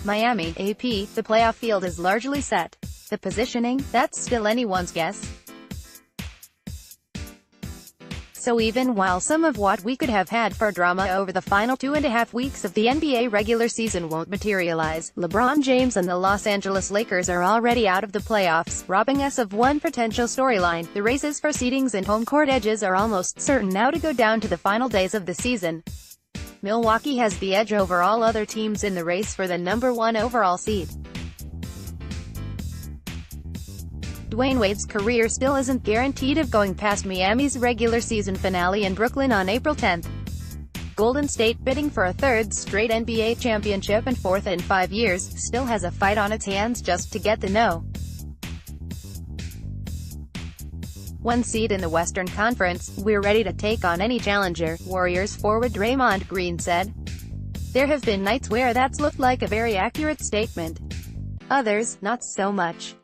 Miami, AP, the playoff field is largely set. The positioning, that's still anyone's guess. So even while some of what we could have had for drama over the final 2.5 weeks of the NBA regular season won't materialize, LeBron James and the Los Angeles Lakers are already out of the playoffs, robbing us of one potential storyline. The races for seedings and home court edges are almost certain now to go down to the final days of the season. Milwaukee has the edge over all other teams in the race for the #1 overall seed. Dwayne Wade's career still isn't guaranteed of going past Miami's regular season finale in Brooklyn on April 10. Golden State, bidding for a third straight NBA championship and fourth in 5 years, still has a fight on its hands just to get the #1 seed in the Western Conference. "We're ready to take on any challenger," Warriors forward Draymond Green said. There have been nights where that's looked like a very accurate statement. Others, not so much.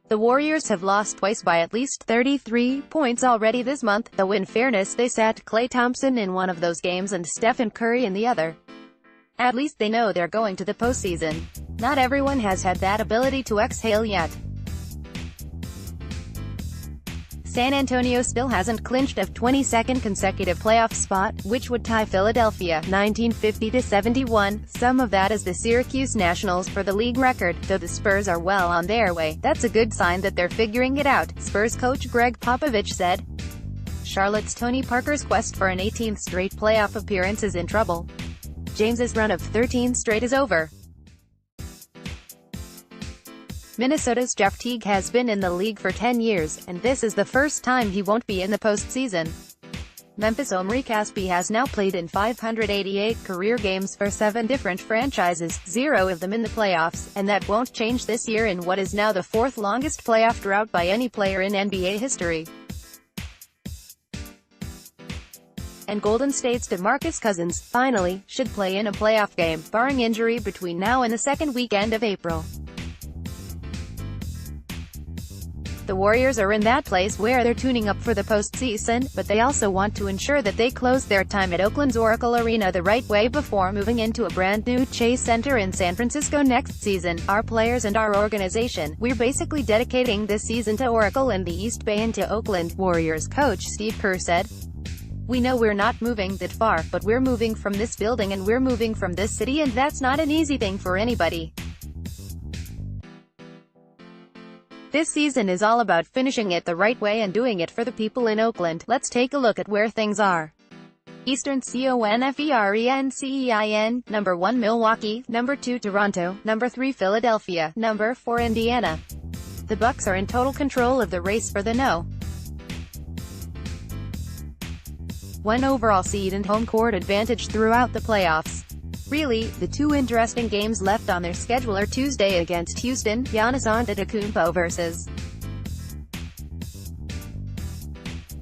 The Warriors have lost twice by at least 33 points already this month, though in fairness they sat Klay Thompson in one of those games and Stephen Curry in the other. At least they know they're going to the postseason. Not everyone has had that ability to exhale yet. San Antonio still hasn't clinched a 22nd consecutive playoff spot, which would tie Philadelphia, 1950-71. Some of that is the Syracuse Nationals for the league record, though the Spurs are well on their way. That's a good sign that they're figuring it out, Spurs coach Greg Popovich said. Charlotte's Tony Parker's quest for an 18th straight playoff appearance is in trouble. James's run of 13 straight is over. Minnesota's Jeff Teague has been in the league for 10 years, and this is the first time he won't be in the postseason. Memphis' Omri Caspi has now played in 588 career games for 7 different franchises, 0 of them in the playoffs, and that won't change this year in what is now the 4th longest playoff drought by any player in NBA history. And Golden State's DeMarcus Cousins, finally, should play in a playoff game, barring injury between now and the second weekend of April. The Warriors are in that place where they're tuning up for the postseason, but they also want to ensure that they close their time at Oakland's Oracle Arena the right way before moving into a brand new Chase Center in San Francisco next season. "Our players and our organization, we're basically dedicating this season to Oracle and the East Bay and to Oakland," Warriors coach Steve Kerr said. "We know we're not moving that far, but we're moving from this building and we're moving from this city, and that's not an easy thing for anybody. This season is all about finishing it the right way and doing it for the people in Oakland. Let's take a look at where things are. Eastern Conference, #1 Milwaukee, #2 Toronto, #3 Philadelphia, #4 Indiana. The Bucks are in total control of the race for the #1 overall seed and home court advantage throughout the playoffs. Really, the 2 interesting games left on their schedule are Tuesday against Houston, Giannis Antetokounmpo vs.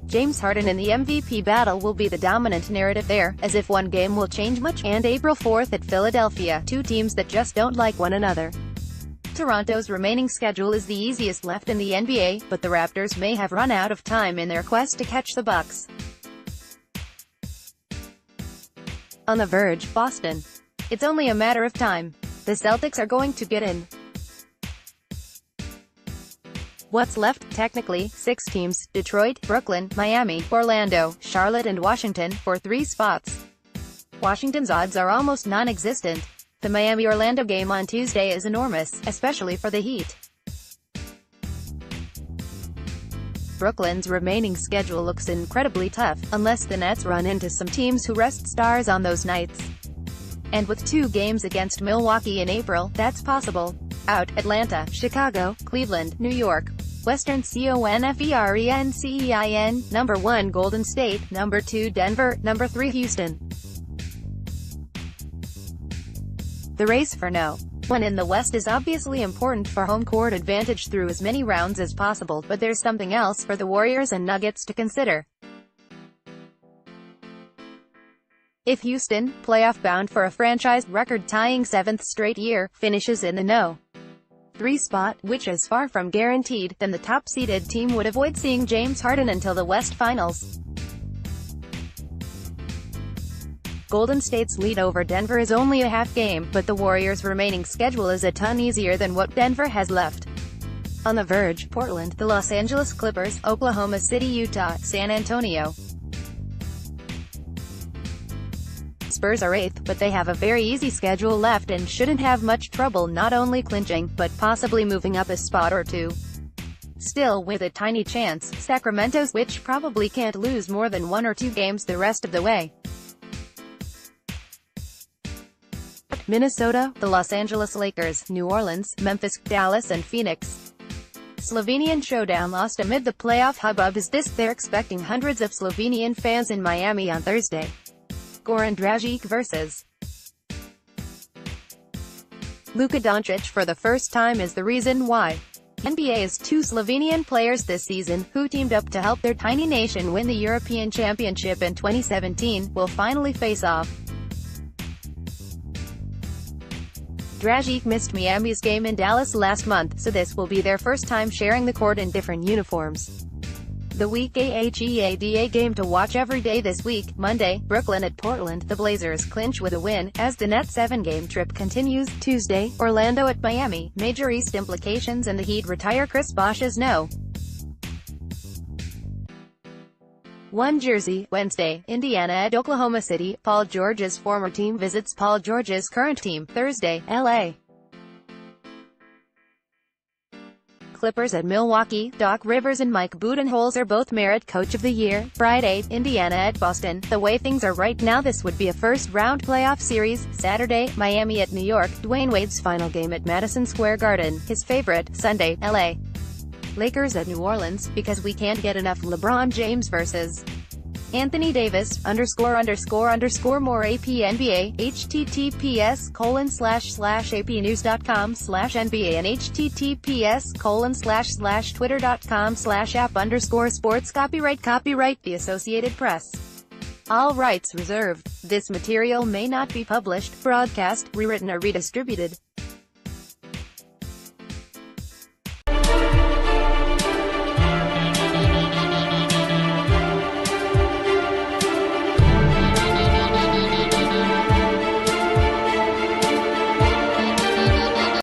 James Harden in the MVP battle will be the dominant narrative there, as if one game will change much, and April 4th at Philadelphia, 2 teams that just don't like one another. Toronto's remaining schedule is the easiest left in the NBA, but the Raptors may have run out of time in their quest to catch the Bucks. On the verge, Boston. It's only a matter of time. The Celtics are going to get in. What's left? Technically, 6 teams: Detroit, Brooklyn, Miami, Orlando, Charlotte and Washington, for 3 spots. Washington's odds are almost non-existent. The Miami-Orlando game on Tuesday is enormous, especially for the Heat. Brooklyn's remaining schedule looks incredibly tough, unless the Nets run into some teams who rest stars on those nights. And with 2 games against Milwaukee in April, that's possible. Out, Atlanta, Chicago, Cleveland, New York. Western Conference, #1 Golden State, #2 Denver, #3 Houston. The race for #1 in the West is obviously important for home court advantage through as many rounds as possible, but there's something else for the Warriors and Nuggets to consider. If Houston, playoff-bound for a franchise record-tying 7th straight year, finishes in the #3 spot, which is far from guaranteed, then the top-seeded team would avoid seeing James Harden until the West Finals. Golden State's lead over Denver is only a half game, but the Warriors' remaining schedule is a ton easier than what Denver has left. On the verge, Portland, the Los Angeles Clippers, Oklahoma City, Utah, San Antonio. Spurs are 8th, but they have a very easy schedule left and shouldn't have much trouble not only clinching, but possibly moving up a spot or two. Still, with a tiny chance, Sacramento's, which probably can't lose more than 1 or 2 games the rest of the way. Minnesota, the Los Angeles Lakers, New Orleans, Memphis, Dallas and Phoenix. Slovenian showdown lost amid the playoff hubbub is this. They're expecting hundreds of Slovenian fans in Miami on Thursday. Goran Dragic vs. Luka Doncic for the first time is the reason why. NBA's 2 Slovenian players this season, who teamed up to help their tiny nation win the European Championship in 2017, will finally face off. Dragic missed Miami's game in Dallas last month, so this will be their first time sharing the court in different uniforms. The week AHEADA game to watch every day this week. Monday, Brooklyn at Portland. The Blazers clinch with a win, as the Nets' 7-game trip continues. Tuesday, Orlando at Miami. Major East implications and the Heat retire Chris Bosh's no. 1 jersey. Wednesday, Indiana at Oklahoma City. Paul George's former team visits Paul George's current team. Thursday, LA. Clippers at Milwaukee. Doc Rivers and Mike Budenholzer both merit Coach of the Year. Friday, Indiana at Boston. The way things are right now, this would be a first-round playoff series. Saturday, Miami at New York. Dwayne Wade's final game at Madison Square Garden. His favorite. Sunday, LA. Lakers at New Orleans, because we can't get enough LeBron James vs. Anthony Davis, ____ more APNBA, https://apnews.com/NBA and https://twitter.com/app_sports. Copyright The Associated Press. All rights reserved. This material may not be published, broadcast, rewritten or redistributed.